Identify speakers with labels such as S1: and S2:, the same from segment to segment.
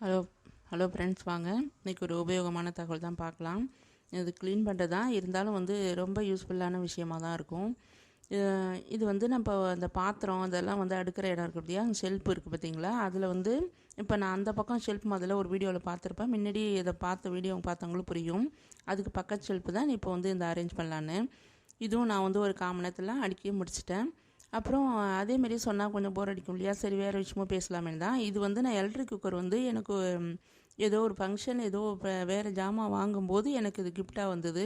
S1: Hello hello friends, வாங்க இன்றைக்கி ஒரு உபயோகமான தகவல் தான் பார்க்கலாம். இது க்ளீன் பண்ணுறது தான், இருந்தாலும் ரொம்ப யூஸ்ஃபுல்லான விஷயமாக தான் இருக்கும். இது நம்ம அந்த பாத்திரம் அதெல்லாம் அடுக்கிற இடம் இருக்குது பார்த்தியா, ஷெல்ஃப் இருக்குது பார்த்தீங்களா. அதில் இப்போ நான் அந்த பக்கம் ஷெல்ஃப் முதல்ல ஒரு வீடியோவில் பார்த்துருப்பேன். முன்னாடி இதை பார்த்த வீடியோ பார்த்தவங்களும் புரியும். அதுக்கு பக்கத்து ஷெல்ஃப் தான் இப்போ இந்த அரேஞ்ச் பண்ணலான்னு. இதுவும் நான் ஒரு 1/4 மணி நேரத்தில் அடுக்கி முடிச்சிட்டேன். அப்புறம் அதேமாரி சொன்னால் கொஞ்சம் போர் அடிக்கும் இல்லையா, சரி வேறு விஷயமும் பேசலாமே தான். இது நான் எலக்ட்ரிக் குக்கர் எனக்கு ஏதோ ஒரு ஃபங்க்ஷன் ஏதோ வேறு ஜாமான் வாங்கும்போது எனக்கு இது கிஃப்டாக வந்தது.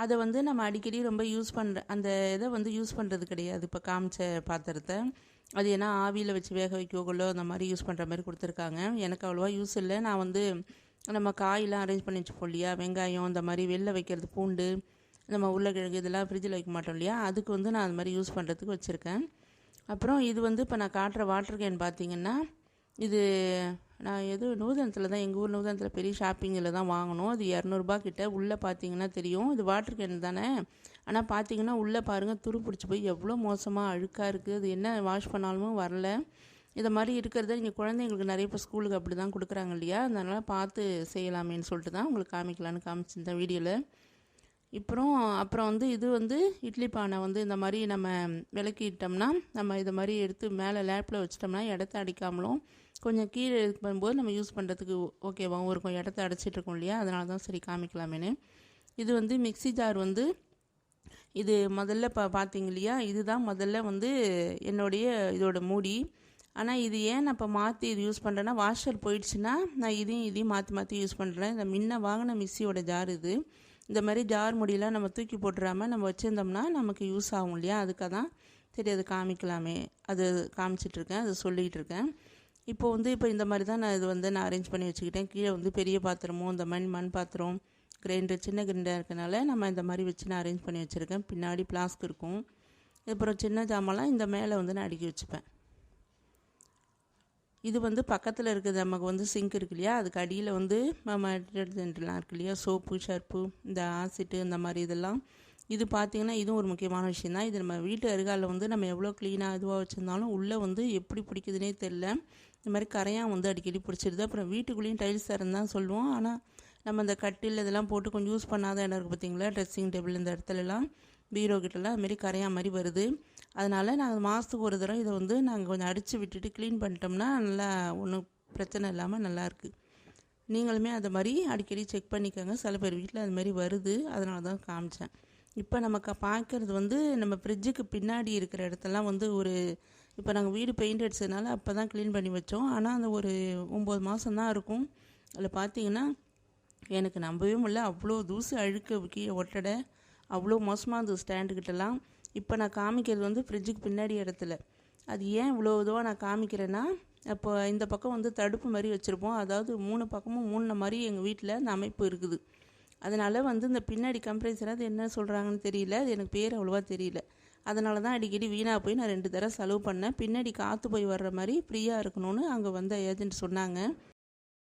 S1: அதை நம்ம அடிக்கடி ரொம்ப யூஸ் பண்ணுற அந்த இதை யூஸ் பண்ணுறது கிடையாது. இப்போ காமிச்ச பாத்திரத்தை அது ஏன்னா ஆவியில் வச்சு வேக வைக்கவோ அந்த மாதிரி யூஸ் பண்ணுற மாதிரி கொடுத்துருக்காங்க. எனக்கு அவ்வளோவா யூஸ் இல்லை. நான் நம்ம காயெலாம் அரேஞ்ச் பண்ணி வச்சுப்போம் இல்லையா, வெங்காயம் இந்த மாதிரி வெளில வைக்கிறது, பூண்டு, நம்ம உருளைக்கிழங்கு இதெல்லாம் ஃப்ரிட்ஜில் வைக்க மாட்டோம் இல்லையா, அதுக்கு நான் அது மாதிரி யூஸ் பண்ணுறதுக்கு வச்சுருக்கேன். அப்புறம் இது இப்போ நான் காட்டுற வாட்டர் கேன் பார்த்திங்கன்னா, இது நான் நூதனத்தில் தான், எங்கள் ஊர் நூதனத்தில் பெரிய ஷாப்பிங்கில் தான் வாங்கணும். அது 200 கிட்ட. உள்ளே பார்த்தீங்கன்னா தெரியும், இது வாட்டர் கேன் தானே. ஆனால் பார்த்தீங்கன்னா உள்ளே பாருங்கள், துரு பிடிச்சி போய் எவ்வளோ மோசமாக அழுக்காக இருக்குது. அது என்ன வாஷ் பண்ணாலும் வரல. இதை மாதிரி இருக்கிறத நீங்கள் குழந்தைங்களுக்கு நிறைய இப்போ ஸ்கூலுக்கு அப்படி தான் கொடுக்குறாங்க இல்லையா, அதனால் பார்த்து செய்யலாமேன்னு சொல்லிட்டு தான் உங்களுக்கு காமிக்கலான்னு காமிச்சிருந்தேன் வீடியோவில். அப்புறம் இது இட்லி பானை இந்த மாதிரி நம்ம விளக்கிட்டோம்னா, நம்ம இதை மாதிரி எடுத்து மேலே லேப்பில் வச்சிட்டோம்னா இடத்த அடிக்காமலும் கொஞ்சம் கீழே இது பண்ணும்போது நம்ம யூஸ் பண்ணுறதுக்கு ஓகேவாகவும் இருக்கும். இடத்த அடைச்சிட்ருக்கோம் இல்லையா, அதனால தான் சரி காமிக்கலாமேன்னு. இது மிக்ஸி ஜார் இது முதல்ல பார்த்தீங்க இல்லையா, இதுதான் முதல்ல என்னுடைய இதோட மூடி. ஆனால் இது ஏன் நான் இப்போ மாற்றி இது யூஸ் பண்ணுறேன்னா, வாஷர் போயிடுச்சுன்னா நான் இதையும் மாற்றி மாற்றி யூஸ் பண்ணுறேன். இந்த முன்ன வாங்கின மிக்ஸியோட ஜார் இது. இந்த மாதிரி ஜார் முடியெல்லாம் நம்ம தூக்கி போட்டுறாமல் நம்ம வச்சுருந்தோம்னா நமக்கு யூஸ் ஆகும் இல்லையா, அதுக்காக தான் சரி அது காமிக்கலாமே, அது காமிச்சிட்ருக்கேன், அது சொல்லிகிட்டு இருக்கேன். இப்போ இந்த மாதிரி தான் நான் இது நான் அரேஞ்ச் பண்ணி வச்சுக்கிட்டேன். கீழே பெரிய பாத்திரமும் இந்த மண் பாத்திரம், கிரைண்டர், சின்ன கிரைண்டர் இருக்கனால நம்ம இந்த மாதிரி வச்சு நான் அரேஞ்ச் பண்ணி வச்சுருக்கேன். பின்னாடி பிளாஸ்க் இருக்கும். அப்புறம் சின்ன ஜாமான்லாம் இந்த மேலே நான் அடுக்கி வச்சுப்பேன். இது பக்கத்தில் இருக்குது, நமக்கு சிங்க் இருக்கு இல்லையா, அதுக்கு அடியில் நம்ம டிட்டர்ஜென்ட்லாம் இருக்கு இல்லையா, சோப்பு, ஷர்ப்பு, இந்த ஆசிட்டு இந்த மாதிரி இதெல்லாம். இது பார்த்திங்கன்னா இதுவும் ஒரு முக்கியமான விஷயம் தான். இது நம்ம வீட்டு அருகாலில் நம்ம எவ்வளோ க்ளீனாக இதுவாக வச்சுருந்தாலும் உள்ளே எப்படி பிடிக்குதுன்னே தெரில. இந்த மாதிரி கரையான் அடிக்கடி பிடிச்சிடுது. அப்புறம் வீட்டுக்குள்ளேயும் டைல்ஸ் தரேன்னு தான் சொல்லுவோம். ஆனால் நம்ம இந்த கட்டில் இதெல்லாம் போட்டு கொஞ்சம் யூஸ் பண்ணாத இடம் இருக்குது பார்த்திங்களா, ட்ரெஸ்ஸிங் டேபிள் இந்த இடத்துலலாம், பீரோ கிட்டலாம் அதுமாரி கரையான் மாதிரி வருது. அதனால் நாங்கள் மாதத்துக்கு ஒரு தடவை இதை நாங்கள் கொஞ்சம் அடித்து விட்டுட்டு க்ளீன் பண்ணிட்டோம்னா நல்லா ஒன்றும் பிரச்சனை இல்லாமல் நல்லாயிருக்கு. நீங்களுமே அது மாதிரி அடிக்கடி செக் பண்ணிக்கோங்க. சில பேர் வீட்டில் அது மாதிரி வருது, அதனால தான் காமிச்சேன். இப்போ நமக்கு பார்க்குறது நம்ம ஃப்ரிட்ஜுக்கு பின்னாடி இருக்கிற இடத்தெல்லாம் இப்போ நாங்கள் வீடு பெயிண்ட் அடிச்சதுனால அப்போ தான் க்ளீன் பண்ணி வச்சோம். ஆனால் அந்த ஒரு 9 மாதம் தான் இருக்கும். அதில் பார்த்திங்கன்னா எனக்கு நம்பவே முடியல, அவ்வளோ தூசு அழுக்க கீழே ஒட்டடை அவ்வளோ மோசமாக இருந்தது ஸ்டாண்டுக்கிட்டலாம். இப்போ நான் காமிக்கிறது ஃப்ரிட்ஜுக்கு பின்னாடி இடத்துல. அது ஏன் இவ்வளோ இதுவாக நான் காமிக்கிறேன்னா, அப்போ இந்த பக்கம் தடுப்பு மாதிரி வச்சுருப்போம். அதாவது 3 பக்கமும் மூடின மாதிரி எங்கள் வீட்டில் அந்த அமைப்பு இருக்குது. அதனால் இந்த பின்னாடி கம்ப்ரெசர் அது என்ன சொல்கிறாங்கன்னு தெரியல, அது எனக்கு பேர் அவ்வளோவா தெரியல. அதனால தான் அடிக்கடி வீணாக போய் நான் 2 தடவை செலவு பண்ணேன். பின்னாடி காற்று போய் வர்ற மாதிரி ஃப்ரீயாக இருக்கணும்னு அங்கே வந்த ஏஜென்ட் சொன்னாங்க.